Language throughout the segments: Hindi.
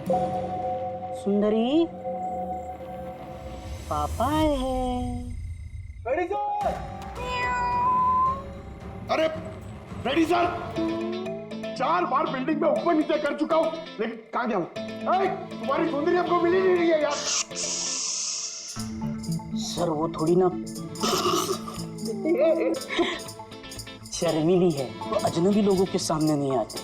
सुंदरी, पापा आए हैं। अरे रेडी सर, 4 बार बिल्डिंग में ऊपर नीचे कर चुका हूँ, लेकिन कहाँ गया हूँ? तुम्हारी सुंदरी हमको मिली नहीं रही है यार। सर वो थोड़ी ना शर्मीली है, तो अजनबी लोगों के सामने नहीं आती।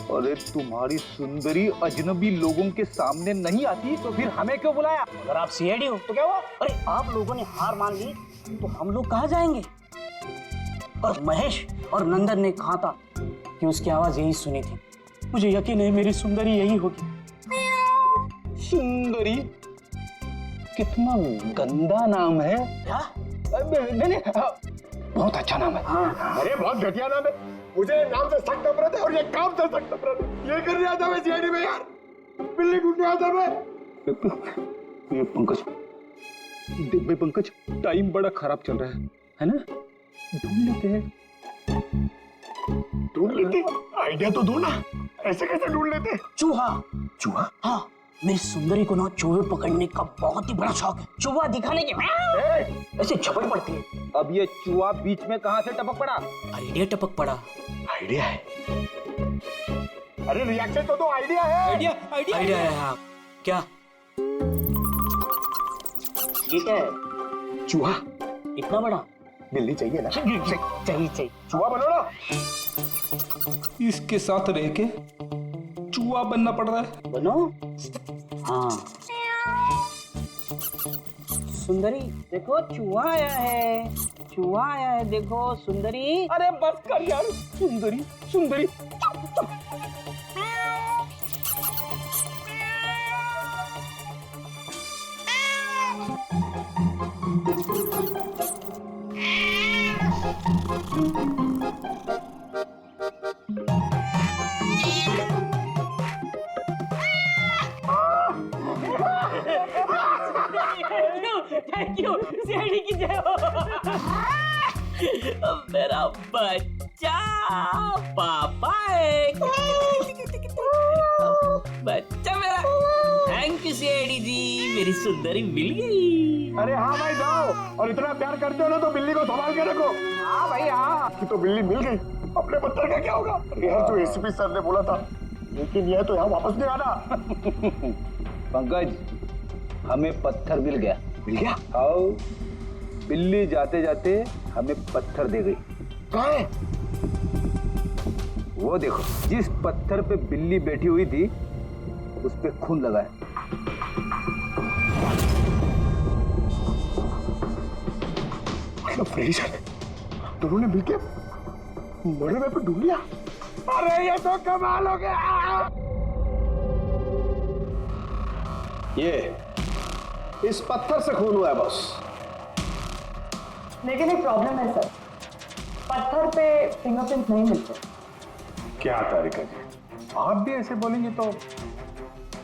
अरे तुम्हारी सुंदरी अजनबी लोगों के सामने नहीं आती तो फिर हमें क्यों बुलाया? अगर आप सीआईडी हो तो क्या हुआ? अरे आप लोगों ने हार मान ली तो हम लोग कहाँ जाएंगे? और महेश और नंदन ने कहा था कि उसकी आवाज यही सुनी थी। मुझे यकीन है मेरी सुंदरी यही होगी। सुंदरी? कितना गंदा नाम है। क्या? नहीं, बहुत अच्छा नाम है। हाँ। अरे बहुत घटिया नाम है। मुझे नाम से सख्त नफरत है और ये काम से सख्त नफरत है। ये करने आता मैं सीआईडी में यार, बिल्ली ढूंढने आता मैं। ये पंकज, देख पंकज, टाइम बड़ा खराब चल रहा है ना? ढूंढ लेते हैं। ढूंढ लेते? आइडिया तो दो ना, ऐसे कैसे ढूंढ लेते? चूहा। चूहा? हाँ, मेरी सुंदरी को ना चूहे पकड़ने का बहुत ही बड़ा शौक है। चूहा दिखाने के ऐसे झपट पड़ती है। अब ये चूहा बीच में कहाँ से टपक पड़ा? आइडिया टपक पड़ा। आइडिया है? अरे रिएक्शन तो दो, आइडिया है। आइडिया है। हाँ, क्या? ये क्या है? चूहा? इतना बड़ा? बिल्ली चाहिए ना? चाहिए। चूहा बनो ना। इसके साथ रह के चूहा बनना पड़ रहा है। बनो? हाँ। सुंदरी देखो, चूहा आया है। चूहा आया है, देखो सुंदरी। अरे बस कर यार, सुंदरी सुंदरी। थैंक यू, सीआईडी की जय हो। मेरा बच्चा पापा है। बच्चा मेरा। थैंक यू सीआईडी जी, मेरी सुंदरी मिल गई। अरे हाँ भाई जाओ, और इतना प्यार करते हो ना तो बिल्ली को संभाल के रखो। हाँ भाई हाँ। कि तो बिल्ली मिल गई, अपने पत्थर का क्या होगा? अरे यार, जो एसीपी सर ने बोला था, लेकिन यह तो यहाँ वापस नहीं आना। पंकज, हमें पत्थर मिल गया। मिल गया? आओ, बिल्ली जाते जाते हमें पत्थर दे गई। कहाँ है? वो देखो, जिस पत्थर पे बिल्ली बैठी हुई थी उस पे खून लगा है। मतलब फ्रेडी सर दोनों ने मिलकर मर्डर वेपन ढूंढ लिया। अरे ये तो कमाल हो गया। ये इस पत्थर से खून हुआ है बॉस। लेकिन एक प्रॉब्लम है सर, पत्थर पे फिंगरप्रिंट नहीं मिलते। क्या तारिका जी, आप भी ऐसे बोलेंगे तो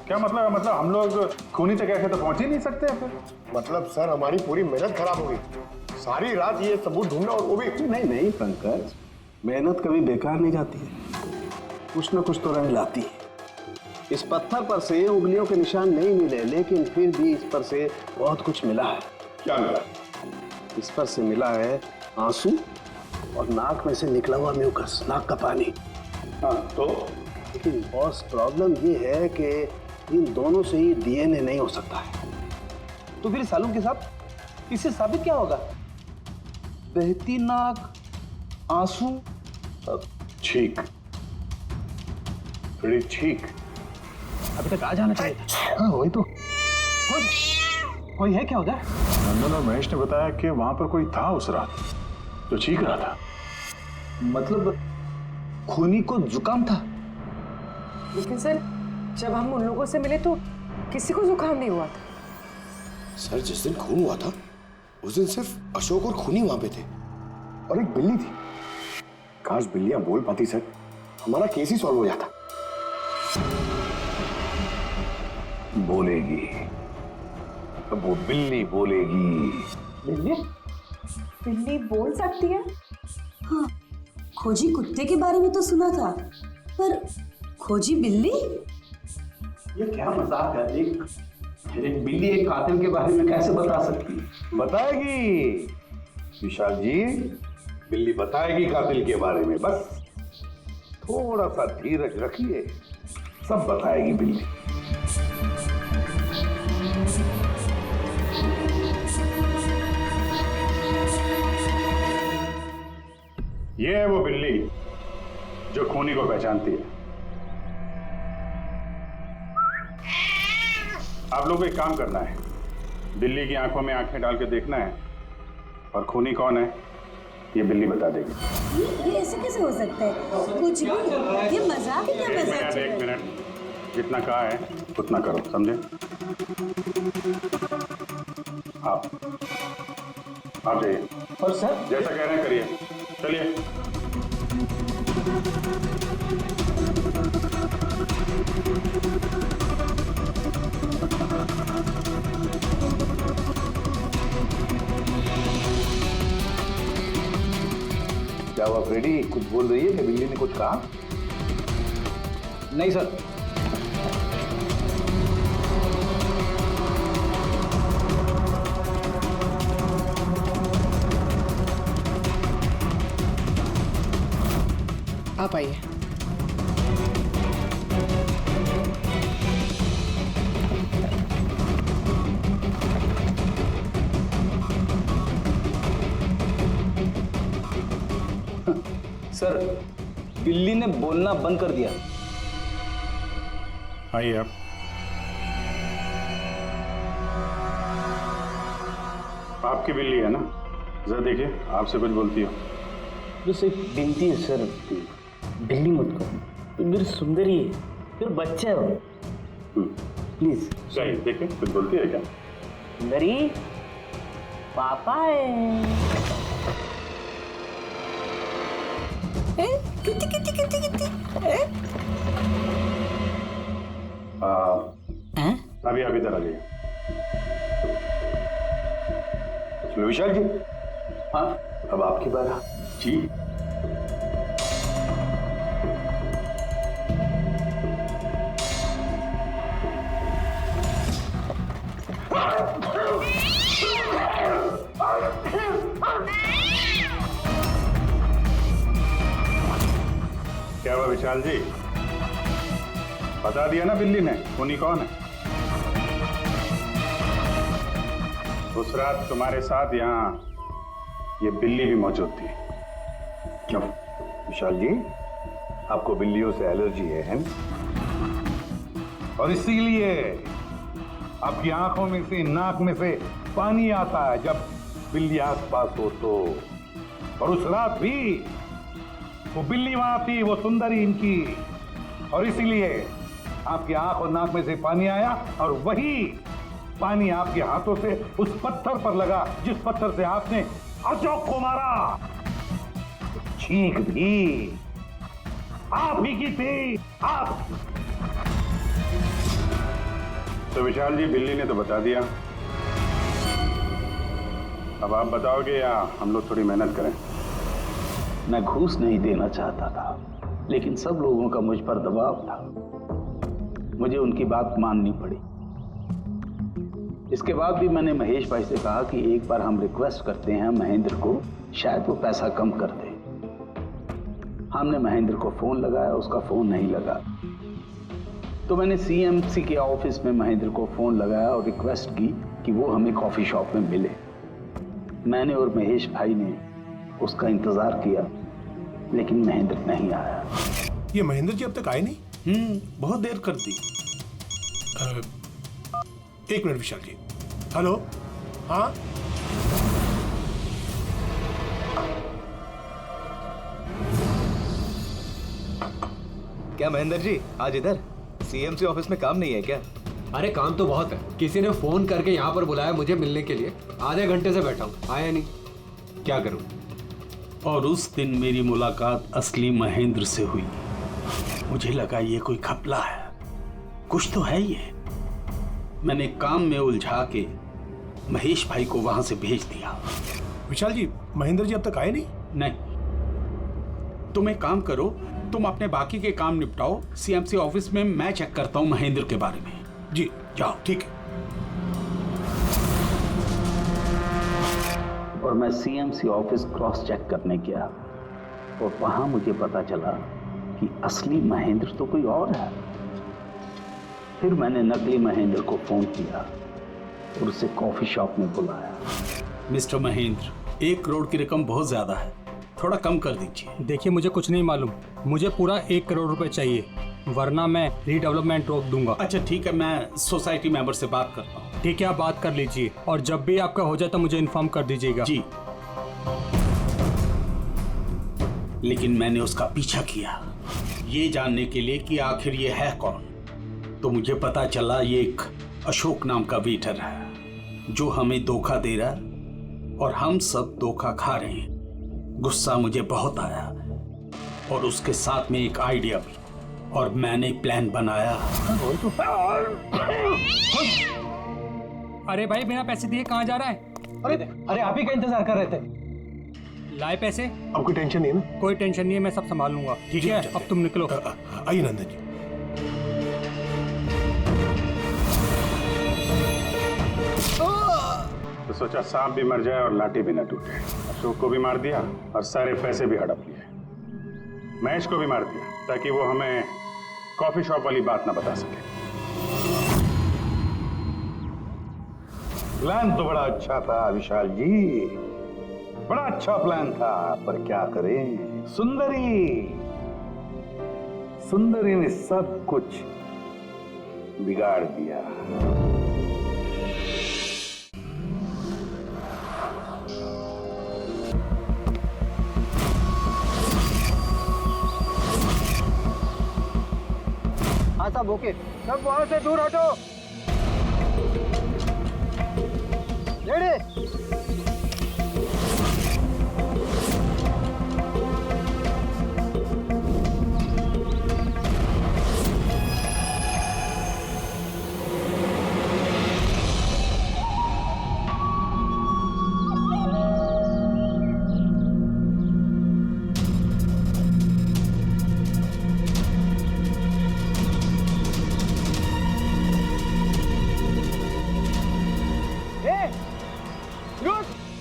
क्या मतलब हम लोग खूनी तक ऐसे तो पहुंच ही नहीं सकते फिर? मतलब सर हमारी पूरी मेहनत खराब हो गई, सारी रात ये सबूत ढूंढना, और वो भी। नहीं पंकज, मेहनत कभी बेकार नहीं जाती है, कुछ ना कुछ तो रंग लाती है। इस पत्थर पर से उंगलियों के निशान नहीं मिले, लेकिन फिर भी इस पर से बहुत कुछ मिला है। क्या मिला? इस पर से मिला है आंसू और नाक में से निकला हुआ म्यूकस, नाक का पानी। हाँ तो? लेकिन बॉस प्रॉब्लम ये है कि इन दोनों से ही डीएनए नहीं हो सकता है। तो फिर सालू के साथ इससे साबित क्या होगा? बहती नाक, आंसू, ठीक, थोड़ी ठीक। अभी तक आ जाना चाहिए था। हाँ वही तो। कोई है क्या उधर? नंदन और महेश ने बताया कि वहां पर कोई था उस रात जो चीख रहा था। मतलब खूनी को जुकाम था? लेकिन सर, जब हम उन लोगों से मिले तो किसी को जुकाम नहीं हुआ था। सर जिस दिन खून हुआ था उस दिन सिर्फ अशोक और खूनी वहां पे थे, और एक बिल्ली थी। काश बिल्लियां बोल पाती सर, हमारा केस ही सॉल्व हो जाता। बोलेगी, अब वो बिल्ली बोलेगी। बिल्ली? बिल्ली बोल सकती है? हाँ, खोजी कुत्ते के बारे में तो सुना था, पर खोजी बिल्ली? ये क्या मजाक है? एक बिल्ली एक कातिल के बारे में कैसे बता सकती है? बताएगी विशाल जी, बिल्ली बताएगी कातिल के बारे में। बस थोड़ा सा धीरज रखिए, सब बताएगी बिल्ली। ये है वो बिल्ली जो खूनी को पहचानती है। आप लोग को एक काम करना है, बिल्ली की आंखों में आंखें डाल के देखना है और खूनी कौन है ये बिल्ली बता देगी। ये ऐसे कैसे हो सकता है? कुछ भी, ये मजाक है क्या? मजाक चल रहा एक है? मिनट, जितना कहा है उतना करो, समझे? आप जाइए और सर जैसा कह रहे हैं करिए, चलिए। क्या हुआ फ्रेडी, कुछ बोल रही है कि बिल्ली ने कुछ कहा? नहीं सर। आप आइए। सर, बिल्ली ने बोलना बंद कर दिया। आइए आप। आपकी बिल्ली है ना? जरा देखिए, आपसे कुछ बोलती हो। बस एक विनती है सर, बिल्ली मत करो, मेरी सुंदरी है, फिर बच्चा है वो, प्लीज। सही, देखिए कुछ बोलती है क्या? सुंदरी पापा है। कितनी कितनी कितनी कितनी अभी आप इधर आ जाइए। विशाल जी, हाँ अब आपकी बात। जी क्या हुआ विशाल जी? बता दिया ना बिल्ली ने खूनी कौन है। उस रात तुम्हारे साथ यहाँ ये बिल्ली भी मौजूद थी। क्यों विशाल जी, आपको बिल्लियों से एलर्जी है ना? और इसीलिए आपकी आंखों में से, नाक में से पानी आता है जब बिल्ली आसपास हो तो। और उस रात भी वो बिल्ली वहां थी, वो सुंदरी इनकी, और इसीलिए आपकी आंख और नाक में से पानी आया, और वही पानी आपके हाथों से उस पत्थर पर लगा जिस पत्थर से आपने अशोक को मारा। चीख भी आप ही की थी, आप। तो विशाल जी, बिल्ली ने तो बता दिया, अब आप बताओगे या हम लोग थोड़ी मेहनत करें? मैं घूस नहीं देना चाहता था, लेकिन सब लोगों का मुझ पर दबाव था, मुझे उनकी बात माननी पड़ी। इसके बाद भी मैंने महेश भाई से कहा कि एक बार हम रिक्वेस्ट करते हैं महेंद्र को, शायद वो पैसा कम कर दे। हमने महेंद्र को फोन लगाया, उसका फोन नहीं लगा। तो मैंने सीएमसी के ऑफिस में महेंद्र को फोन लगाया और रिक्वेस्ट की कि वो हमें कॉफी शॉप में मिले। मैंने और महेश भाई ने उसका इंतजार किया, लेकिन महेंद्र नहीं आया। ये महेंद्र जी अब तक आए नहीं? बहुत देर कर दी। एक मिनट विशाल जी। हेलो, हाँ क्या महेंद्र जी आज इधर? सीएमसी ऑफिस में काम नहीं है क्या? अरे काम तो बहुत है, किसी ने फोन करके यहाँ पर बुलाया मुझे मिलने के लिए। आधे घंटे से बैठा हूँ, आया नहीं, क्या करूँ? और उस दिन मेरी मुलाकात असली महेंद्र से हुई। मुझे लगा ये कोई घपला है, कुछ तो है ये। मैंने काम में उलझा के महेश भाई को वहां से भेज दिया। विशाल जी, महेंद्र जी अब तक आए नहीं? नहीं। तुम एक काम करो, तुम अपने बाकी के काम निपटाओ, सीएमसी ऑफिस में मैं चेक करता हूँ महेंद्र के बारे में। जी जाओ। ठीक है। और मैं सीएमसी ऑफिस क्रॉस चेक करने गया और वहां मुझे पता चला कि असली महेंद्र तो कोई और है। फिर मैंने नकली महेंद्र को फोन किया और उसे कॉफी शॉप में बुलाया। मिस्टर महेंद्र, 1 करोड़ की रकम बहुत ज्यादा है, थोड़ा कम कर दीजिए। देखिए, मुझे कुछ नहीं मालूम, मुझे पूरा 1 करोड़ रुपए चाहिए, वरना मैं रीडेवलपमेंट रोक दूंगा। अच्छा ठीक है, मैं सोसाइटी मेंबर से बात करता हूँ। ठीक है, आप बात कर लीजिए और जब भी आपका हो जाए तो मुझे इन्फॉर्म कर दीजिएगा। जी। लेकिन मैंने उसका पीछा किया ये जानने के लिए कि आखिर ये है कौन। तो मुझे पता चला ये एक अशोक नाम का वेटर है जो हमें धोखा दे रहा है और हम सब धोखा खा रहे हैं। गुस्सा मुझे बहुत आया और उसके साथ में एक आइडिया भी, और मैंने प्लान बनाया। अरे भाई, बिना पैसे दिए कहाँ जा रहा है? अरे आप ही का इंतजार कर रहे थे। लाए पैसे? अब कोई टेंशन नहीं है ना? कोई टेंशन नहीं है, मैं सब संभाल लूंगा। ठीक है, अब तुम निकलो। आइए नंदन जी। तो सोचा सांप भी मर जाए और लाठी भी न टूटे। अशोक को भी मार दिया और सारे पैसे भी हड़प लिए। महेश को भी मार दिया ताकि वो हमें कॉफी शॉप वाली बात ना बता सके। प्लान तो बड़ा अच्छा था विशाल जी, बड़ा अच्छा प्लान था, पर क्या करें, सुंदरी ने सब कुछ बिगाड़ दिया। हाँ साहब, ओके। सब वहां से दूर हटो। रेडी?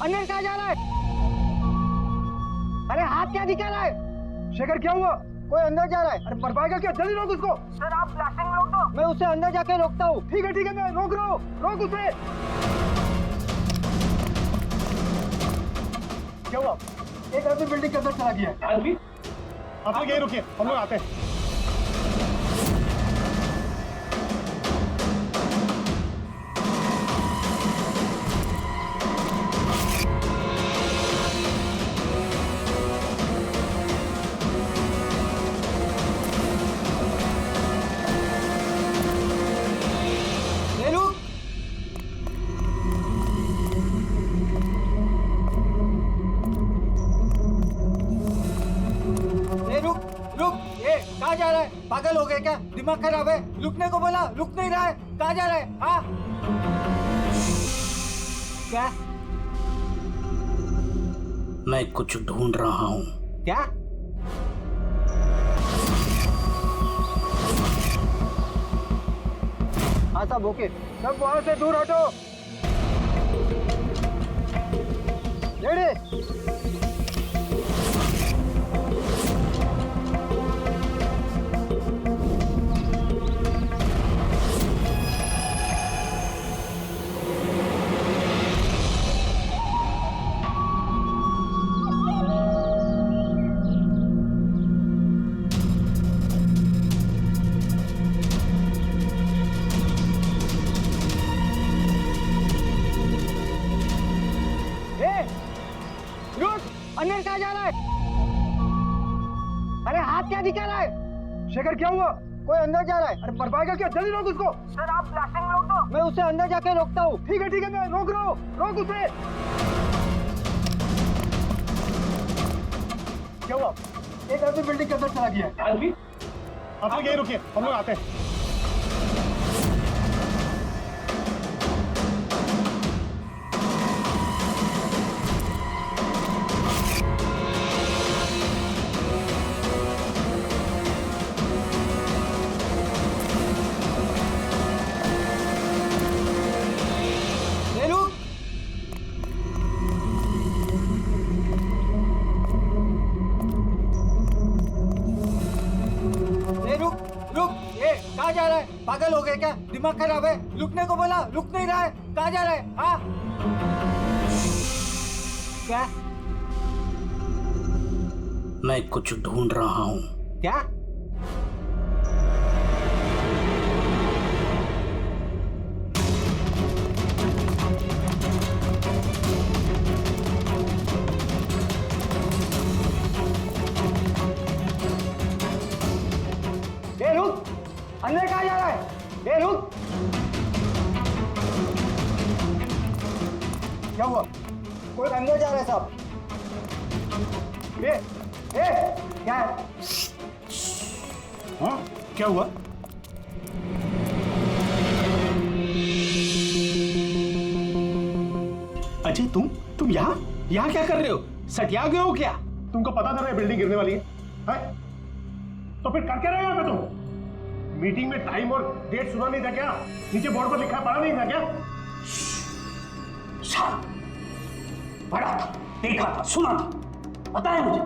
अंदर कहाँ जा रहा है? अरे हाथ क्या दिखा रहा है? शेखर क्या हुआ? कोई अंदर जा रहा है। अरे मर पाएगा क्या? जल्दी रोक उसको। सर आप प्लास्टिक में रोक दो। मैं उसे अंदर जाके रोकता हूँ। ठीक है मैं रोक रहा हूँ। रोक उसे। क्या हुआ? एक आदमी बिल्डिंग के अंदर चला गया। आदमी? आप लोग यहीं रुकिए, हम लोग आते हैं। कहाँ जा रहा है? पागल हो गए क्या? दिमाग खराब है? रुकने को बोला, रुक नहीं रहा है। कहाँ जा रहा है? हाँ? क्या? मैं कुछ ढूंढ रहा हूँ। क्या? हाँ साहब, ओके। सब वहां से दूर हटो। रेडी? अंदर कहाँ जा रहा है? अरे हाथ क्या दिखा रहा है? शेखर क्या हुआ? कोई अंदर जा रहा है। अरे मर पाएगा क्या? जल्दी रोक उसको। सर आप प्लास्टिक में रोक दो। मैं उसे अंदर जाके रोकता हूँ। ठीक है मैं रोक रहा हूँ। रोक उसे। क्या हुआ? एक आदमी बिल्डिंग के अंदर चला गया। आदमी? आप लोग यहीं रुकिए, हम लोग आते हैं। ए रुक रुक, ए कहाँ जा रहा है? पागल हो गए क्या? दिमाग खराब है? रुकने को बोला, रुक नहीं रहा है। कहाँ जा रहा है? हाँ क्या? मैं कुछ ढूंढ रहा हूँ। क्या? ए रुक, अंदर कहाँ जा रहा है? ए रुक, क्या हुआ? कोई अंदर जा रहा है साहब। ए क्या है? हाँ क्या हुआ? अजय तुम यहाँ क्या कर रहे हो? सटिया गए हो क्या? तुमको पता था ना बिल्डिंग गिरने वाली है? तो फिर कर क्या रहे हो यहाँ पे तुम? मीटिंग में टाइम और डेट सुना नहीं था क्या? नीचे बोर्ड पर लिखा पढ़ा नहीं था क्या? पढ़ा था, देखा था, सुना था, पता है मुझे।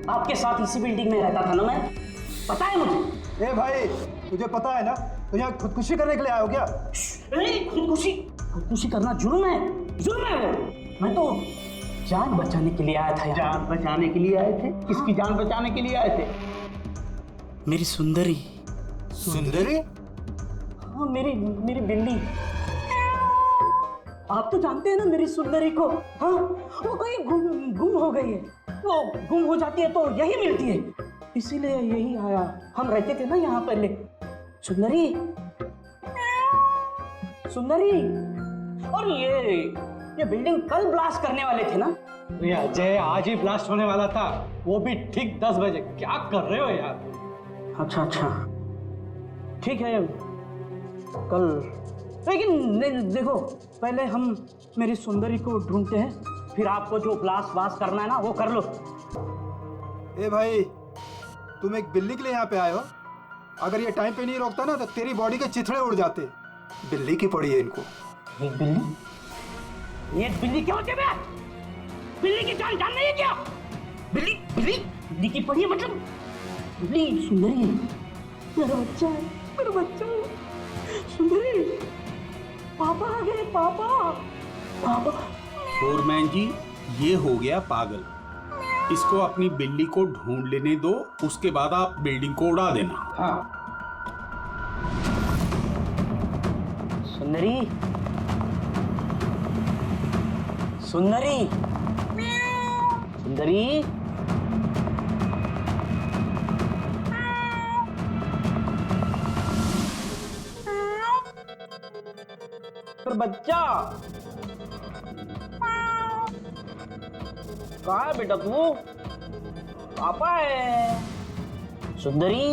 आपके साथ इसी बिल्डिंग में रहता था ना मैं, पता है मुझे। ए भाई, तुझे पता है ना तो यहाँ खुदकुशी करने के लिए आए हो क्या? खुदकुशी करना जुर्म है वो। मैं तो जान बचाने के लिए आया था। जान बचाने के लिए आए थे? किसकी जान बचाने के लिए आए थे? मेरी सुंदरी। सुंदरी? हाँ, मेरी बिल्ली। आप तो जानते हैं ना मेरी सुंदरी को। हाँ, वो कहीं गुम हो गई है। वो गुम हो जाती है तो यही मिलती है, इसीलिए यही आया। हम रहते थे ना यहाँ पहले। सुंदरी, और ये बिल्डिंग कल ब्लास्ट करने वाले थे ना? ये अजय, आज ही ब्लास्ट होने वाला था, वो भी ठीक 10 बजे। क्या कर रहे हो यार? अच्छा, ठीक है कल, लेकिन देखो पहले हम मेरी सुंदरी को ढूंढते हैं, फिर आपको जो ब्लास्ट करना है ना वो कर लो। ए भाई, तुम एक बिल्ली के लिए यहाँ पे आए हो? अगर ये टाइम पे नहीं रोकता ना तो तेरी बॉडी के चिथड़े उड़ जाते। बिल्ली की पड़ी है इनको। एक बिल्ली? ये बिल्ली क्या होती है? बिल्ली की जान नहीं है क्या? बिल्ली की पड़ी है मतलब? बिल्ली सुंदरी है, मेरा बच्चा है। सुंदरी, पापा आ गए। पापा। फोरमैन जी, ये हो गया पागल। इसको अपनी बिल्ली को ढूंढ लेने दो, उसके बाद आप बिल्डिंग को उड़ा देना। हाँ। सुंदरी। पर बच्चा कहाँ है बेटा तू? पापा है। सुंदरी,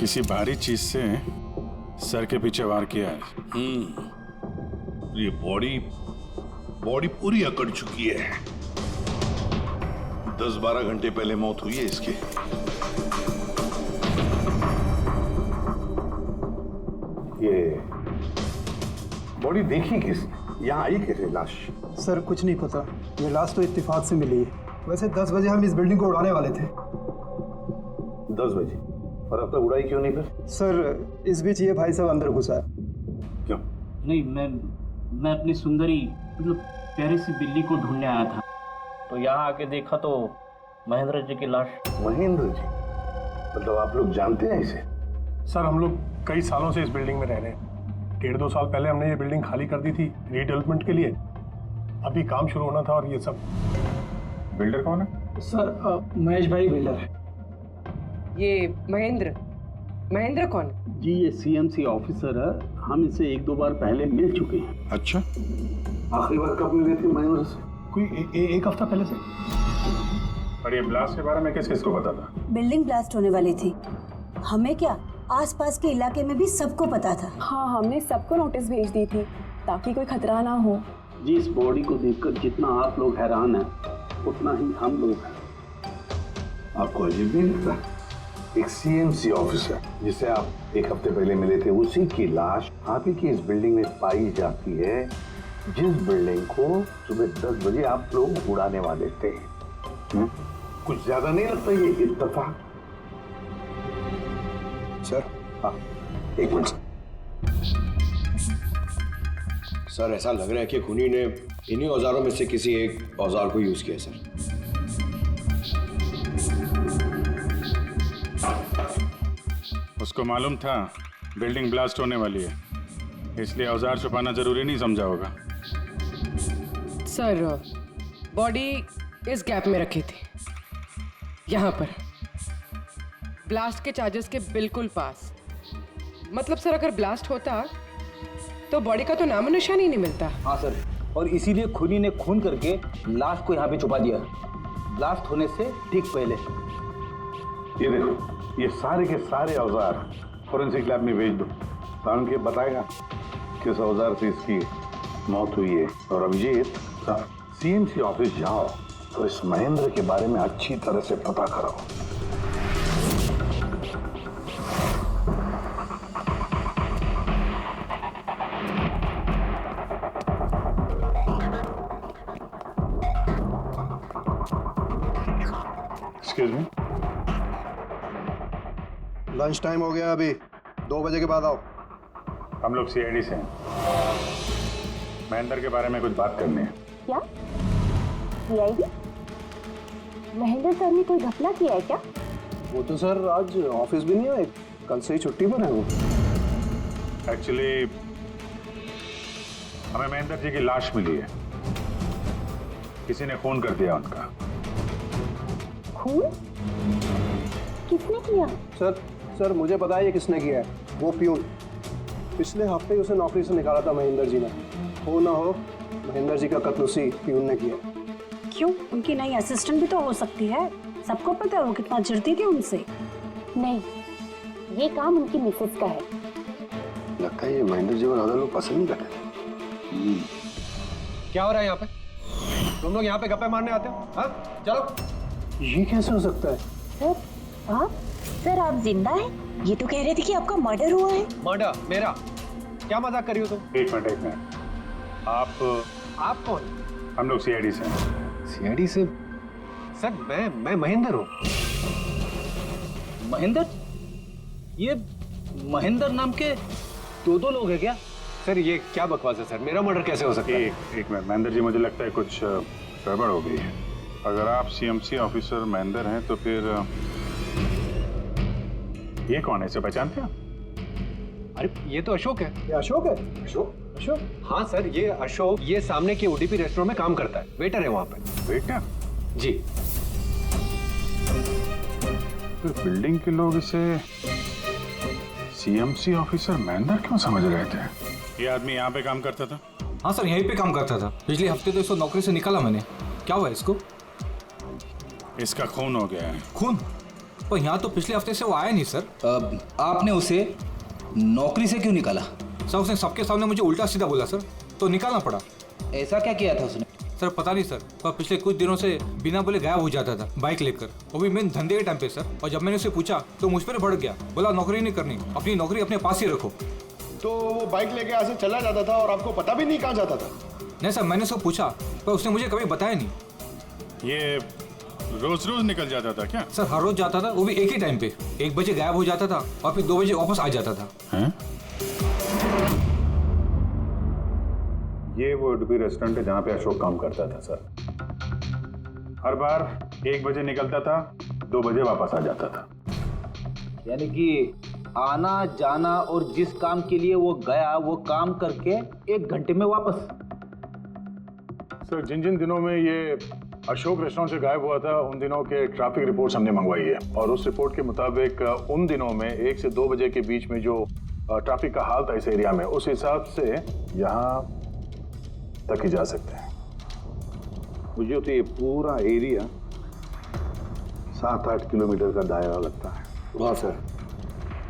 किसी भारी चीज से सर के पीछे वार किया है। ये बॉडी पूरी अकड़ चुकी है। 10-12 घंटे पहले मौत हुई है इसकी। ये बॉडी देखी किस? यहाँ आई कैसे लाश? सर कुछ नहीं पता, ये लाश तो इत्तेफाक से मिली है। वैसे 10 बजे हम इस बिल्डिंग को उड़ाने वाले थे। 10 बजे? और अब तक उड़ाई क्यों नहीं फिर? सर इस बीच ये भाई साहब अंदर घुसा है। क्यों? नहीं, मैं अपनी सुंदरी मतलब प्यारी सी बिल्ली को ढूंढने आया था, तो यहाँ आके देखा तो महेंद्र जी की लाश। महेंद्र जी? मतलब आप लोग जानते हैं इसे? सर हम लोग कई सालों से इस बिल्डिंग में रह रहे हैं। 1.5-2 साल पहले हमने ये बिल्डिंग खाली कर दी थी रीडेवलपमेंट के लिए। अभी काम शुरू होना था और ये सब। बिल्डर कौन है? सर महेश भाई बिल्डर है। ये महेंद्र महेंद्र कौन? जी ये सीएमसी ऑफिसर है, हम इसे 1-2 बार पहले मिल चुके हैं। अच्छा, आखिरी बार कब मिले थे महेंद्र से? कोई एक हफ्ता पहले से। और ये ब्लास्ट के बारे में किस किस को पता था? बिल्डिंग ब्लास्ट होने वाली थी, हमें क्या आसपास के इलाके में भी सबको पता था। हाँ, हमने सबको नोटिस भेज दी थी ताकि कोई खतरा ना हो। जी इस बॉडी को देखकर जितना आप लोग हैरान हैं उतना ही हम लोग हैं। आपको अजीब नहीं लगता? एक सीएमसी ऑफिसर जिसे आप 1 हफ्ते पहले मिले थे, उसी की लाश आप ही की इस बिल्डिंग में पाई जाती है, जिस बिल्डिंग को सुबह 10 बजे आप लोग उड़ाने वाले थे। कुछ ज्यादा नहीं लगता ये इत्तेफाक? सर, हाँ, एक मिनट सर, ऐसा लग रहा है कि खूनी ने इन्हीं औजारों में से किसी एक औजार को यूज किया सर। उसको मालूम था बिल्डिंग ब्लास्ट होने वाली है, इसलिए औजार छुपाना जरूरी नहीं समझा होगा। सर, बॉडी इस गैप में रखी थी, यहाँ पर ब्लास्ट के चार्जेस के बिल्कुल पास। मतलब सर, अगर ब्लास्ट होता तो बॉडी का तो नामो निशान ही नहीं मिलता। हाँ सर, और इसीलिए खूनी ने खून करके लाश को यहाँ पे छुपा दिया, ब्लास्ट होने से ठीक पहले। ये देखो, ये सारे के सारे औजार फोरेंसिक लैब में भेज दो, साउंड के बताएगा किस औजार से इसकी मौत हुई है। और अभिजीत, सीएमसी ऑफिस जाओ तो इस महेंद्र के बारे में अच्छी तरह से पता कराओ। एक्सक्यूज मी, लंच टाइम हो गया, अभी 2 बजे के बाद आओ। हम लोग सीआईडी से हैं, महेंद्र के बारे में कुछ बात करनी है। क्या? सीआईडी? महेंद्र सर ने कोई घपला किया है क्या? वो तो सर आज ऑफिस भी नहीं आए, कल से ही छुट्टी पर है वो। एक्चुअली हमें महेंद्र जी की लाश मिली है, किसी ने खून कर दिया उनका। खून? किसने किया? सर मुझे पता है ये किसने किया है, वो प्यून। पिछले हफ्ते ही उसे नौकरी से निकाला था महेंद्र जी ने। हो ना हो, महेंद्र जी का कत्ल उसी प्यून ने किया। क्यों? उनकी नई असिस्टेंट भी तो हो सकती है, सबको पता है वो कितना चिढ़ती थी उनसे। नहीं, ये काम उनकी मिसेस का है। लगता है ये महेंद्र जी को ज्यादा लोग पसंद नहीं करते। क्या हो रहा है यहाँ पे? तुम लोग यहाँ पे गप्पे मारने आते हो? हाँ, चलो। ये कैसे हो सकता है? सर, आप? सर, आप जिंदा हैं? ये तो कह रहे थे कि आपका मर्डर हुआ है। मर्डर? मेरा? क्या मजाक कर रही हो तुम? एक मिनट, आप कौन? हम लोग सीआईडी से हैं। सीआईडी से? सर, मैं महेंद्र हूँ। महेंद्र? ये महेंद्र नाम के 2 लोग हैं क्या? सर, ये क्या बकवास है सर, मेरा मर्डर कैसे हो सकता है? एक मिनट महेंद्र जी, मुझे लगता है कुछ गड़बड़ हो गई है। अगर आप सीएमसी ऑफिसर महेंद्र हैं तो फिर ये कौन है, इसे पहचानते हैं? अरे ये तो अशोक है। ये अशोक है? अशोक? हाँ सर, ये अशोक, ये सामने के ओडीपी रेस्टोरेंट में काम करता है, वेटर है वहाँ पे। वेटर? जी। फिर बिल्डिंग के लोग इसे सीएमसी ऑफिसर महेंद्र क्यों समझ रहे थे? ये आदमी यहाँ पे काम करता था? हाँ सर, यहीं पे काम करता था। पिछले हफ्ते तो इसको नौकरी से निकाला मैंने। क्या हुआ इसको? इसका खून हो गया है। खून? पर यहाँ तो पिछले हफ्ते से वो आया नहीं सर। आपने उसे नौकरी से क्यों निकाला? सर, उसने सबके सामने मुझे उल्टा सीधा बोला सर, तो निकालना पड़ा। ऐसा क्या किया था उसने? सर पता नहीं सर, पर पिछले कुछ दिनों से बिना बोले गायब हो जाता था बाइक लेकर, वो भी मेन धंधे के टाइम पे सर। और जब मैंने उसे पूछा तो मुझ पर भड़क गया, बोला नौकरी नहीं करनी, अपनी नौकरी अपने पास ही रखो। तो वो बाइक लेके यहाँ से चला जाता था और आपको पता भी नहीं कहाँ जाता था? नहीं सर, मैंने उसको पूछा पर उसने मुझे कभी बताया नहीं। ये रोज रोज निकल जाता था क्या? सर हर रोज जाता था, वो भी एक ही टाइम पे। 1 बजे गायब हो जाता था और फिर 2 बजे वापस आ जाता था। हैं? ये वो उडुपी रेस्टोरेंट है जहाँ पे अशोक काम करता था सर। हर बार 1 बजे निकलता था, 2 बजे वापस आ जाता था। यानी कि आना जाना और जिस काम के लिए वो गया वो काम करके 1 घंटे में वापस। सर जिन जिन दिनों में ये अशोक रेस्टोरेंट से गायब हुआ था उन दिनों के ट्रैफिक रिपोर्ट्स हमने मंगवाई है और उस रिपोर्ट के मुताबिक उन दिनों में 1 से 2 बजे के बीच में जो ट्रैफिक का हाल था इस एरिया में, उस हिसाब से यहाँ तक ही जा सकते हैं। मुझे तो ये पूरा एरिया 7-8 किलोमीटर का दायरा लगता है। वाह सर,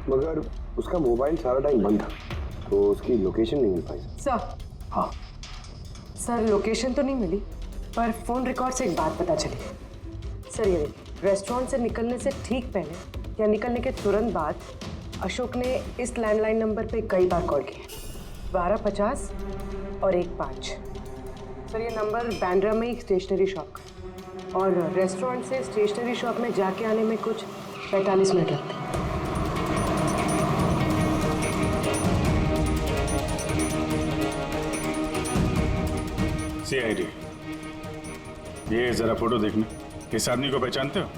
मगर उसका मोबाइल सारा टाइम बंद था तो उसकी लोकेशन नहीं मिल पाई। सर, हाँ सर लोकेशन तो नहीं मिली पर फोन रिकॉर्ड से एक बात पता चली। सर ये रेस्टोरेंट से निकलने से ठीक पहले या निकलने के तुरंत बाद अशोक ने इस लैंडलाइन नंबर पे कई बार कॉल किया, 1250 और 15। सर ये नंबर बैंड्रा में ही स्टेशनरी शॉप का, और रेस्टोरेंट से स्टेशनरी शॉप में जाके आने में कुछ 45 मिनट लगते हैं। CID, ये जरा फोटो देखना। इस आदमी को पहचानते हो?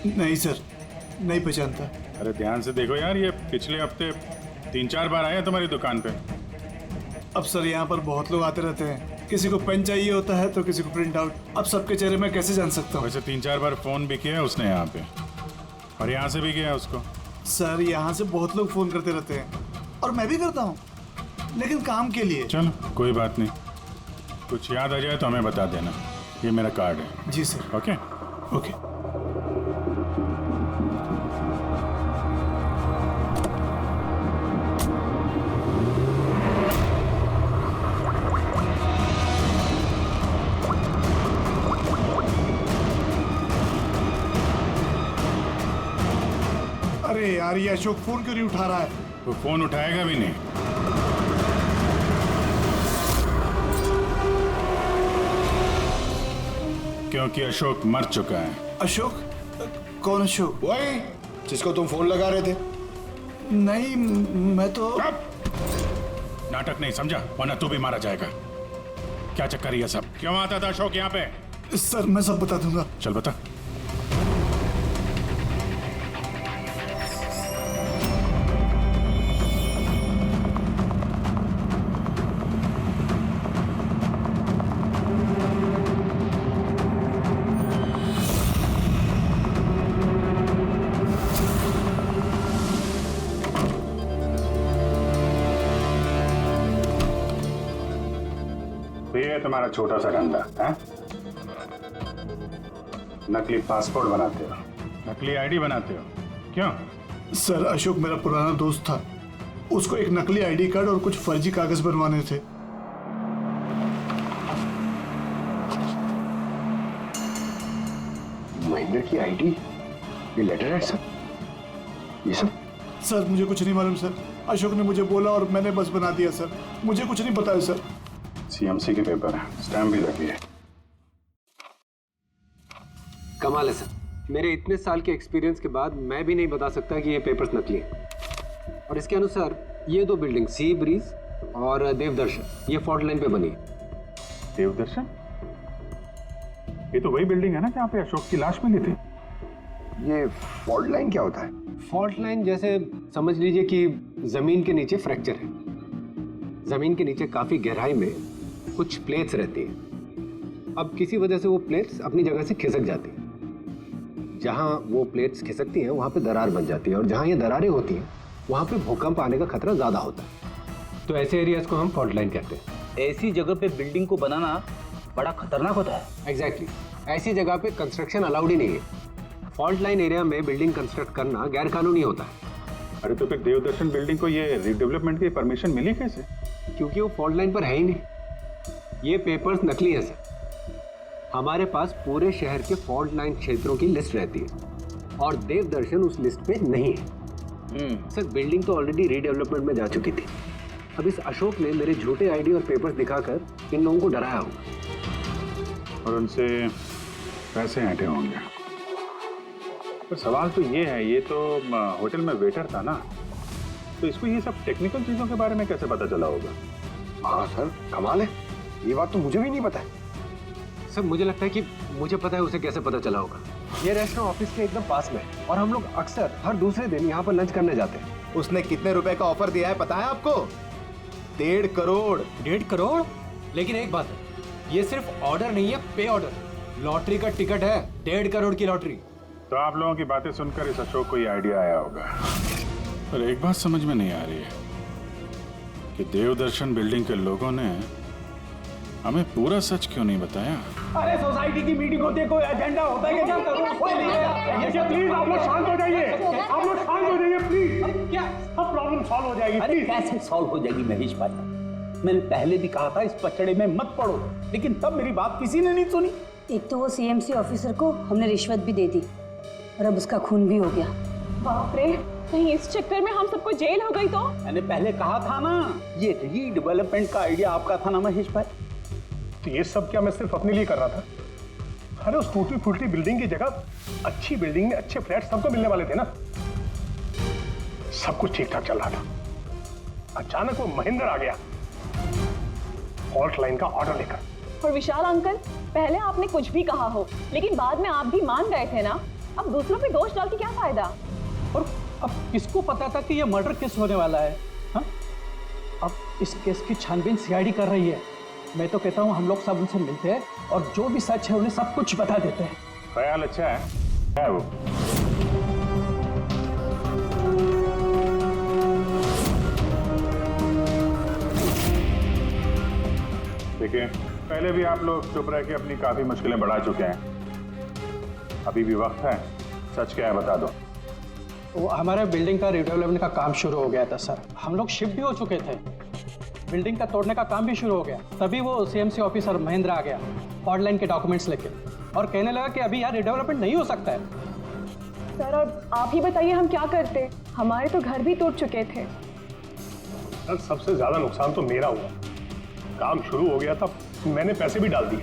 नहीं सर, नहीं पहचानता। अरे ध्यान से देखो यार, ये पिछले हफ्ते 3-4 बार आए हैं तुम्हारी दुकान पे। अब सर यहाँ पर बहुत लोग आते रहते हैं, किसी को पेन चाहिए होता है तो किसी को प्रिंट आउट। अब सबके चेहरे में कैसे जान सकता हूँ? वैसे 3-4 बार फोन भी किया है उसने यहाँ पे, और यहाँ से भी किया है उसको। सर यहाँ से बहुत लोग फोन करते रहते हैं और मैं भी करता हूँ, लेकिन काम के लिए। चलो कोई बात नहीं, कुछ याद आ जाए तो हमें बता देना। ये मेरा कार्ड है। जी सर। Okay okay. अरे यार, ये अशोक फोन क्यों नहीं उठा रहा है? वो फोन उठाएगा भी नहीं। क्योंकि अशोक मर चुका है। अशोक? कौन अशोक? वही जिसको तुम फोन लगा रहे थे। नहीं, मैं तो नाटक नहीं समझा, वरना तू भी मारा जाएगा। क्या चक्कर ये सब? क्यों आता था अशोक यहाँ पे? सर मैं सब बता दूंगा। चल बता। ये तुम्हारा छोटा सा धंधा है? नकली पासपोर्ट बनाते हो, नकली आईडी बनाते हो, क्यों? सर अशोक मेरा पुराना दोस्त था, उसको एक नकली आईडी कार्ड और कुछ फर्जी कागज बनवाने थे। महेंद्र की आईडी, ये लेटर है सर, ये सब? सर मुझे कुछ नहीं मालूम सर, अशोक ने मुझे बोला और मैंने बस बना दिया सर, मुझे कुछ नहीं पता है सर। CMC के पेपर है, स्टैम्प भी लगी है। कमाल है सर, मेरे इतने साल के एक्सपीरियंस के बाद मैं भी नहीं बता सकता कि ये पेपर्स नकली हैं। और इसके अनुसार ये 2 बिल्डिंग सी ब्रीज और देवदर्शन, ये फॉल्ट लाइन पे बनी है। देवदर्शन? ये तो वही बिल्डिंग है ना जहाँ पे अशोक की लाश मिली थी। ये फॉल्ट लाइन क्या होता है? फॉल्ट लाइन जैसे समझ लीजिए कि जमीन के नीचे फ्रैक्चर है, जमीन के नीचे काफी गहराई में कुछ प्लेट्स रहती हैं। अब किसी वजह से वो प्लेट्स अपनी जगह से खिसक जाती हैं। जहाँ वो प्लेट्स खिसकती हैं वहाँ पे दरार बन जाती है, और जहाँ ये दरारें होती हैं वहाँ पे भूकंप आने का खतरा ज़्यादा होता है। तो ऐसे एरियाज को हम फॉल्ट लाइन कहते हैं। ऐसी जगह पे बिल्डिंग को बनाना बड़ा खतरनाक होता है। एग्जैक्टली, ऐसी जगह पे कंस्ट्रक्शन अलाउड ही नहीं है। फॉल्ट लाइन एरिया में बिल्डिंग कंस्ट्रक्ट करना गैर कानूनी होता है। अरे तो फिर देवदर्शन बिल्डिंग को ये रीडेवलपमेंट की परमिशन मिली कैसे? क्योंकि वो फॉल्ट लाइन पर है ही नहीं। ये पेपर्स नकली है सर। हमारे पास पूरे शहर के फॉल्ट लाइन क्षेत्रों की लिस्ट रहती है और देवदर्शन उस लिस्ट पे नहीं है। सर बिल्डिंग तो ऑलरेडी रीडेवलपमेंट में जा चुकी थी। अब इस अशोक ने मेरे झूठे आईडी और पेपर्स दिखाकर इन लोगों को डराया होगा और उनसे पैसे ऐंठे होंगे। पर सवाल तो ये है, ये तो होटल में वेटर था ना, तो इसको ये सब टेक्निकल चीजों के बारे में कैसे पता चला होगा? हाँ सर, कमाल है, ये बात तो मुझे भी नहीं पता है। सर मुझे लगता है कि मुझे पता है उसे कैसे पता चला होगा। ये रेस्टोरेंट ऑफिस के एकदम पास में है और हम लोग अक्सर हर दूसरे दिन यहाँ पर लंच करने जाते हैं। उसने कितने रुपए का ऑफर दिया है पता है आपको? 1.5 करोड़। 1.5 करोड़? लेकिन एक बात है, ये सिर्फ ऑर्डर नहीं है, पे ऑर्डर। लॉटरी का टिकट है, 1.5 करोड़ की लॉटरी। तो आप लोगों की बातें सुनकर इस अशोक को ये आइडिया आया होगा, पर एक बात समझ में नहीं आ रही है कि देवदर्शन बिल्डिंग के लोगों ने हमें पूरा सच क्यों नहीं बताया। अरे सोसाइटी की मीटिंग होती है, कोई एजेंडा होता है क्या? प्लीज आप लोग शांत हो जाइए, आप लोग शांत हो जाइए प्लीज। क्या सब प्रॉब्लम सॉल्व हो जाएगी। अरे कैसे सॉल्व हो जाएगी महेश भाई? मैंने पहले भी कहा था इस पचड़े में मत पड़ो, लेकिन तब मेरी बात किसी ने नहीं सुनी। एक तो वो सीएमसी ऑफिसर को हमने रिश्वत भी दे दी और अब उसका खून भी हो गया। बाप रे, कहीं इस चक्कर में हम सबको जेल हो गई तो? मैंने पहले कहा था ना, ये रीडेवलपमेंट का आइडिया आपका था ना महेश भाई? तो ये सब क्या मैं सिर्फ अपने लिए कर रहा था? अरे उस टूटी फूटी बिल्डिंग की जगह अच्छी बिल्डिंग में अच्छे फ्लैट सबको मिलने वाले थे ना। सब कुछ ठीक ठाक चल रहा था, अचानक वो महेंद्र आ गया फॉल्ट लाइन का ऑर्डर लेकर। और विशाल अंकल, पहले आपने कुछ भी कहा हो, लेकिन बाद में आप भी मान गए थे ना। अब दूसरों पे दोष डाल के क्या फायदा? और अब किसको पता था कि ये मर्डर केस होने वाला है? हा? अब इस केस की छानबीन सीआईडी कर रही है। मैं तो कहता हूँ हम लोग सब उनसे मिलते हैं और जो भी सच है उन्हें सब कुछ बता देते हैं। ख्याल अच्छा है वो। देखिए, पहले भी आप लोग चुप रह के अपनी काफी मुश्किलें बढ़ा चुके हैं। अभी भी वक्त है, सच क्या है बता दो। वो हमारे बिल्डिंग का रिडेवलपमेंट का काम शुरू हो गया था सर। हम लोग शिफ्ट भी हो चुके थे, बिल्डिंग का तोड़ने का काम भी शुरू हो गया। तभी वो सीएमसी ऑफिसर महेंद्र आ गया फॉल्ट लाइन के डॉक्यूमेंट्स लेके और कहने लगा कि अभी यहाँ रिडेवलपमेंट नहीं हो सकता है। सर, और आप ही बताइए हम क्या करते? हमारे तो घर भी टूट चुके थे। सर, सबसे ज्यादा नुकसान तो मेरा हुआ। काम शुरू हो गया था, मैंने पैसे भी डाल दिए।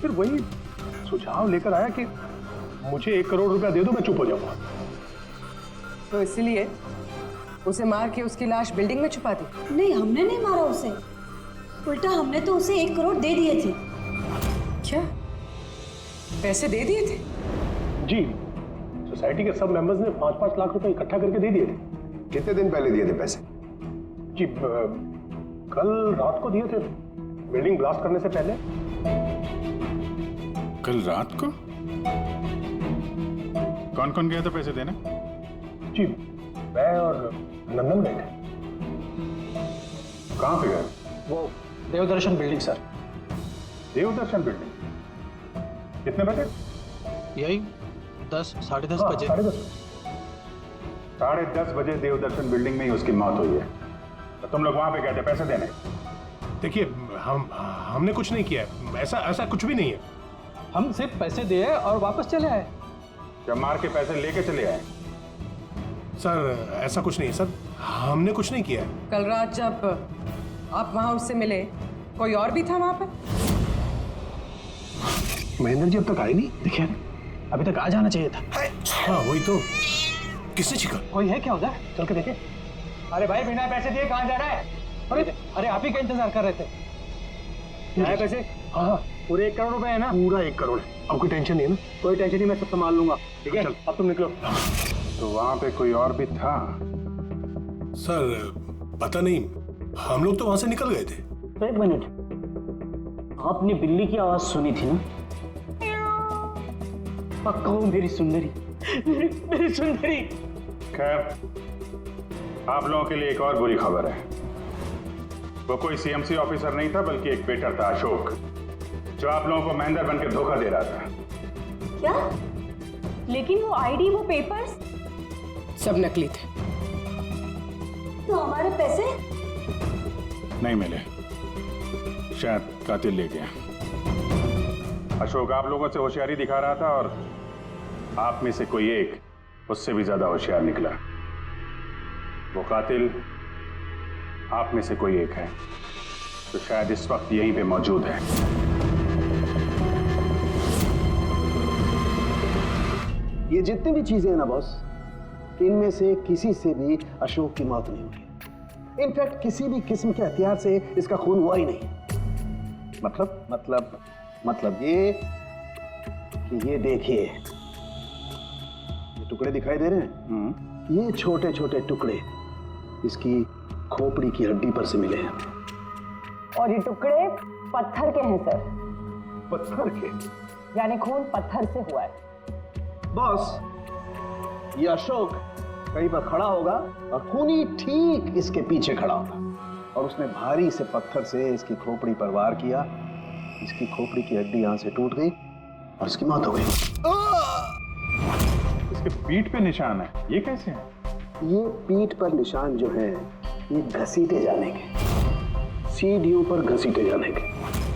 फिर वही सुझाव लेकर आया कि मुझे 1 करोड़ रुपया दे दो, मैं चुप हो जाऊंगा। तो इसलिए उसे मार के उसकी लाश बिल्डिंग में छुपा दी? नहीं, हमने नहीं मारा उसे, उल्टा हमने तो उसे 1 करोड़ दे दिए थे। क्या पैसे दे दिए थे? जी, सोसाइटी के सब मेंबर्स ने 5-5 लाख रुपए इकट्ठा करके दे दिए थे। कितने दिन पहले दिए थे पैसे? जी, कल रात को दिए थे, बिल्डिंग ब्लास्ट करने से पहले। कल रात को? कौन कौन गया था पैसे देने? जी, मैं और नंदन गए थे। कहाँ पे गए? वो देवदर्शन बिल्डिंग सर। देवदर्शन बिल्डिंग? कितने बजे? यही 10, साढ़े 10 बजे। 10:30 बजे देवदर्शन बिल्डिंग में ही उसकी मौत हुई है। तो तुम लोग वहां पे गए थे पैसे देने? देखिए, हमने कुछ नहीं किया है, ऐसा कुछ भी नहीं है। हम सिर्फ पैसे दिए और वापस चले आए। जब मार के पैसे लेके चले आए? सर, ऐसा कुछ नहीं है सर, हमने कुछ नहीं किया है। कल रात जब आप वहां उससे मिले, कोई और भी था वहां पर? महेंद्र जी अब तक आए नहीं। देखिए, अभी तक आ जाना चाहिए था। हाँ, वही तो। किसने छिका? कोई है क्या उधर? चल के देखे। अरे भाई, बिना पैसे दिए कहाँ जा रहा है? अरे आप ही का इंतजार कर रहे थे। है पैसे? हाँ, पूरे 1 करोड़ रुपए है ना? पूरा 1 करोड़ है। अब कोई टेंशन नहीं है ना? कोई टेंशन नहीं, मैं सब संभाल लूंगा। ठीक है, अब तुम निकलो। तो वहां पे कोई और भी था? सर, पता नहीं, हम लोग तो वहां से निकल गए थे। तो 1 मिनट, आपने बिल्ली की आवाज सुनी थी ना? पक्का वो मेरी सुंदरी, मेरी सुंदरी। खैर, आप लोगों के लिए एक और बुरी खबर है। वो कोई सीएमसी ऑफिसर नहीं था, बल्कि एक वेटर था, अशोक, जो आप लोगों को महेंद्र बनकर धोखा दे रहा था। क्या? लेकिन वो आईडी, वो पेपर्स सब नकली थे। तो हमारे पैसे? नहीं मिले, शायद कातिल ले गया। अशोक आप लोगों से होशियारी दिखा रहा था और आप में से कोई एक उससे भी ज्यादा होशियार निकला। वो कातिल आप में से कोई एक है, तो शायद इस वक्त यहीं पे मौजूद है। ये जितनी भी चीजें हैं ना बॉस, इनमें से किसी से भी अशोक की मौत नहीं हुई। इनफैक्ट किसी भी किस्म के हथियार से इसका खून हुआ ही नहीं। मतलब ये कि ये देखिए, ये टुकड़े दिखाई दे रहे हैं? ये छोटे छोटे टुकड़े इसकी खोपड़ी की हड्डी पर से मिले हैं। और ये टुकड़े पत्थर के हैं सर। पत्थर के? यानी खून पत्थर से हुआ है। बॉस, ये अशोक कहीं पर खड़ा होगा और खूनी ठीक इसके पीछे खड़ा होगा और उसने भारी से पत्थर से इसकी खोपड़ी पर वार किया। इसकी खोपड़ी की हड्डी यहां से टूट गई और इसकी मौत हो गई। इसके पीठ पे निशान है, ये कैसे है? ये पीठ पर निशान जो है ये घसीटे जाने के, सीढ़ियों पर घसीटे जाने के।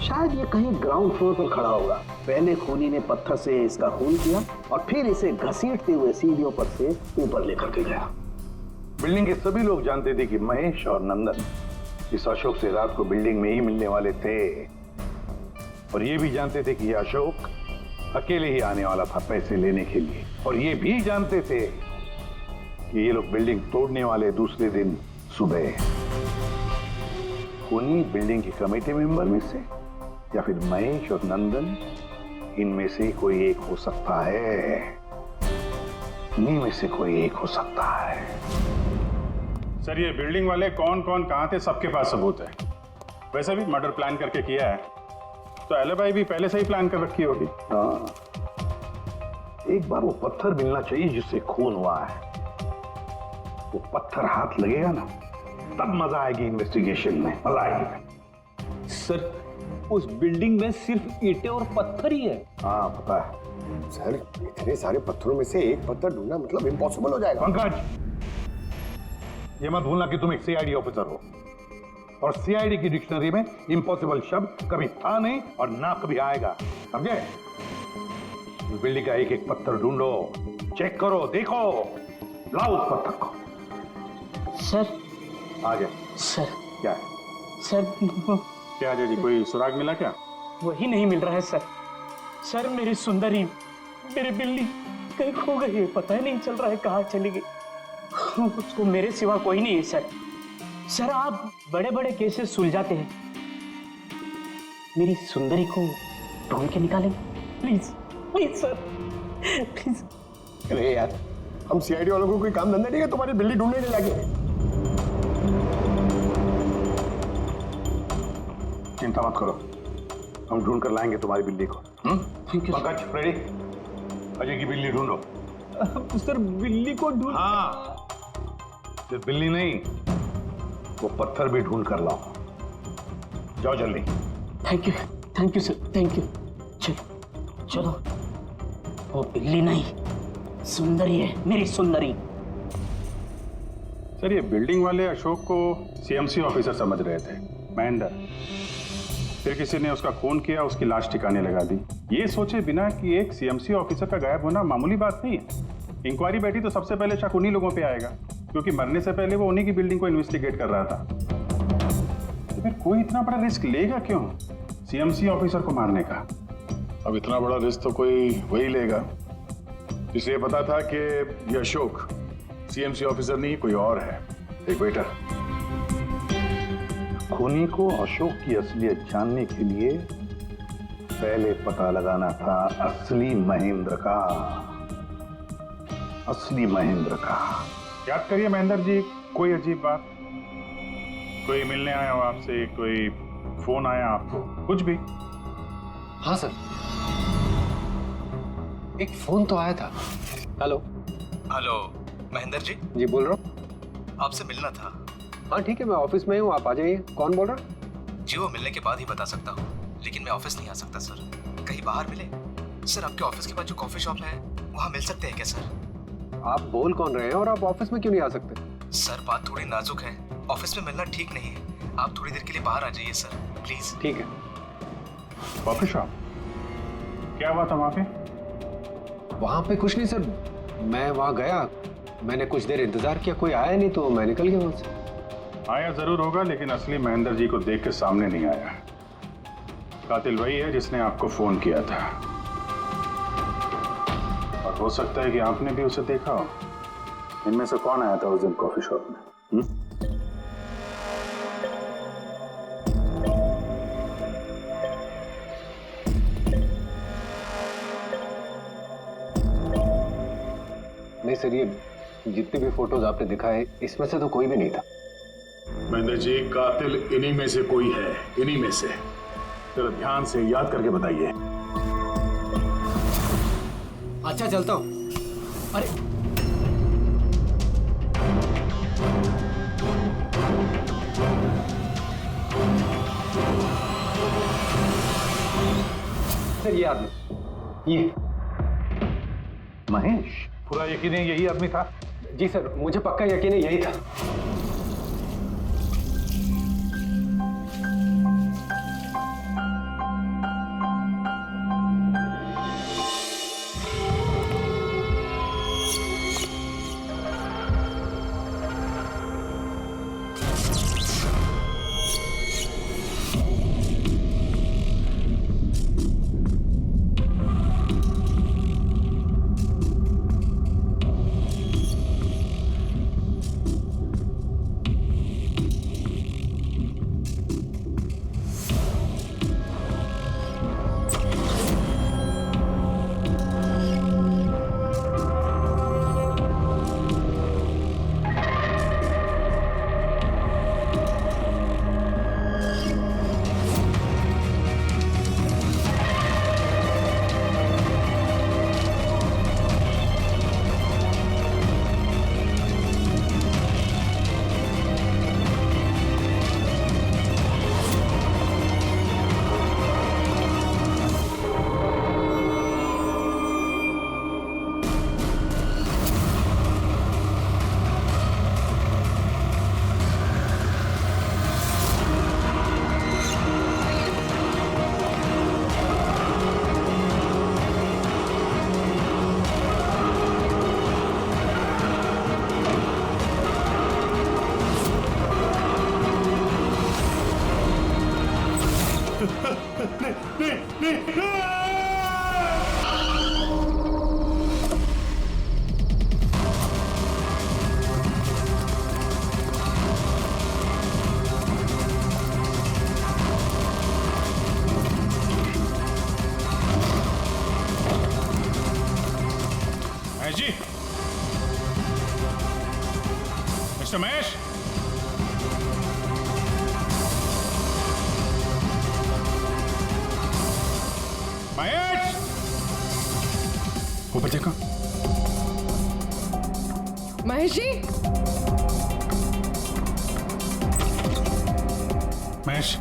शायद ये कहीं ग्राउंड फ्लोर पर खड़ा होगा। पहले खूनी ने पत्थर से इसका खून किया और फिर इसे घसीटते हुए सीढ़ियों पर से ऊपर लेकर के गया। बिल्डिंग के सभी लोग जानते थे कि महेश और नंदन इस अशोक से रात को बिल्डिंग में ही मिलने वाले थे और ये भी जानते थे कि ये अशोक अकेले ही आने वाला था पैसे लेने के लिए, और ये भी जानते थे कि ये लोग बिल्डिंग तोड़ने वाले दूसरे दिन सुबह। खूनी बिल्डिंग की कमेटी मेंबर में से या फिर महेश और नंदन, इनमें से कोई एक हो सकता है। इन्हीं में से कोई एक हो सकता है। सर ये बिल्डिंग वाले कौन कौन कहां थे सबके पास सबूत है। वैसे भी मर्डर प्लान करके किया है तो एलिबाई भी पहले से ही प्लान कर रखी होगी। हाँ, एक बार वो पत्थर मिलना चाहिए जिससे खून हुआ है। वो पत्थर हाथ लगेगा ना, तब मजा आएगी इन्वेस्टिगेशन में, मजा आएगी। सर उस बिल्डिंग में सिर्फ ईंटें और पत्थर ही है। हाँ पता है सर, इतने सारे पत्थरों में से एक पत्थर ढूंढना मतलब इम्पॉसिबल हो जाएगा। पंकज, ये मत भूलना कि तुम एक सीआईडी ऑफिसर हो और सीआईडी की डिक्शनरी में इम्पॉसिबल शब्द कभी था नहीं और ना कभी आएगा, समझे? बिल्डिंग का एक एक पत्थर ढूंढो, चेक करो, देखो, लाओ उस पत्थर को। सर आ गया सर। क्या है? सर क्या जी, कोई सुराग मिला क्या? वही नहीं मिल रहा है सर। सर मेरी सुंदरी, मेरी बिल्ली कहीं खो गई है, पता ही नहीं चल रहा है कहाँ चली गई। उसको मेरे सिवा कोई नहीं है सर। सर आप बड़े बड़े केसेस सुलझाते हैं, मेरी सुंदरी को ढूंढ के निकालेंगे प्लीज प्लीज सर प्लीज। अरे यार, हम सीआईडी वालों को कोई काम धंधा नहीं है तुम्हारी बिल्ली ढूंढने के जाके। चिंता मत करो, हम ढूंढ कर लाएंगे तुम्हारी बिल्ली को। पंकज, फ्रेडी, अजय की बिल्ली ढूंढो। सर बिल्ली को ढूंढ? हाँ, सिर्फ बिल्ली नहीं, वो पत्थर भी ढूंढ कर लाओ। जाओ जल्दी। Thank you sir, thank you. चलो चलो, वो बिल्ली नहीं सुंदरी है, मेरी सुंदरी। सर ये बिल्डिंग वाले अशोक को सीएमसी ऑफिसर समझ रहे थे, महेंद्र। फिर किसी ने उसका खून किया, उसकी लाश ठिकाने लगा दी, ये सोचे बिना कि एक सीएमसी ऑफिसर का गायब होना मामूली बात नहीं है। इंक्वायरी बैठी तो सबसे पहले शक उन्हीं लोगों पे आएगा, क्योंकि मरने से पहले वो उन्हीं की बिल्डिंग को इन्वेस्टिगेट कर रहा था। तो फिर कोई इतना बड़ा रिस्क लेगा क्यों सीएमसी ऑफिसर को मारने का? अब इतना बड़ा रिस्क तो कोई वही लेगा जिसे पता था कि ये अशोक सीएमसी ऑफिसर नहीं कोई और है। एक वेटर। खूनी को अशोक की असलियत जानने के लिए पहले पता लगाना था असली महेंद्र का। असली महेंद्र का। याद करिए महेंद्र जी, कोई अजीब बात, कोई मिलने आया हो आपसे, कोई फोन आया आपको, कुछ भी? हाँ सर, एक फोन तो आया था। Hello hello Mahendra ji. जी बोल रहा हूँ। आपसे मिलना था। हाँ ठीक है, मैं ऑफिस में हूँ, आप आ जाइए। कौन बोल रहा? जी वो मिलने के बाद ही बता सकता हूँ, लेकिन मैं ऑफिस नहीं आ सकता सर। कहीं बाहर मिले सर? आपके ऑफिस के पास जो कॉफी शॉप है वहाँ मिल सकते हैं क्या सर? आप बोल कौन रहे हैं और आप ऑफिस में क्यों नहीं आ सकते? सर बात थोड़ी नाजुक है, ऑफिस में मिलना ठीक नहीं है। आप थोड़ी देर के लिए बाहर आ जाइए सर प्लीज। ठीक है। Coffee shop? क्या हुआ था वहाँ पे? वहाँ पे कुछ नहीं सर, मैं वहाँ गया, मैंने कुछ देर इंतजार किया, कोई आया नहीं तो मैं निकल गया वहाँ से। आया जरूर होगा, लेकिन असली महेंद्र जी को देख के सामने नहीं आया। कातिल वही है जिसने आपको फोन किया था, और हो सकता है कि आपने भी उसे देखा हो। इनमें से कौन आया था उस दिन कॉफी शॉप में? नहीं सर, ये जितने भी फोटोज आपने दिखाए इसमें से तो कोई भी नहीं था। महेंद्र जी, कातिल इन्हीं में से कोई है, इन्हीं में से। जरा ध्यान से याद करके बताइए। अच्छा चलता हूँ। अरे सर ये आदमी, ये महेश, पूरा यकीन है यही आदमी था? जी सर, मुझे पक्का यकीन है यही था। महेश जी, मिस्टर महेश, महेश, ऊपर देखो। महेश जी, महेश,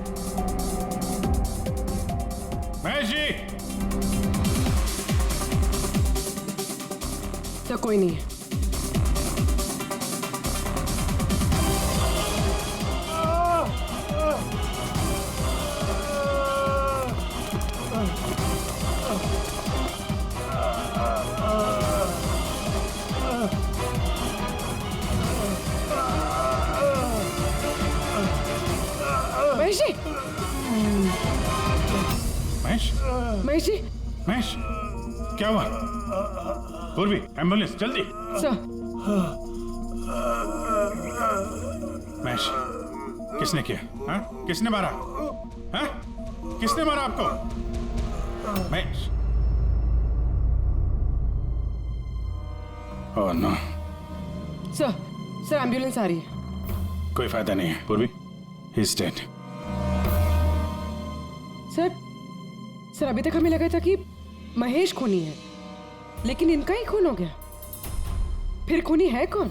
महेश जी। तो कोई नहीं है। महेश जी, महेश, महेश जी, महेश, क्या हुआ? पूर्वी, एम्बुलेंस जल्दी। सर, महेश, किसने किया? हाँ? किसने मारा? हाँ? किसने मारा आपको? Mahesh. Oh no. Sir ambulance आ रही है। कोई फायदा नहीं है पूर्वी, ही इज डेड। सर अभी तक हमें लगा था कि महेश खूनी है, लेकिन इनका ही खून हो गया। फिर खूनी है कौन?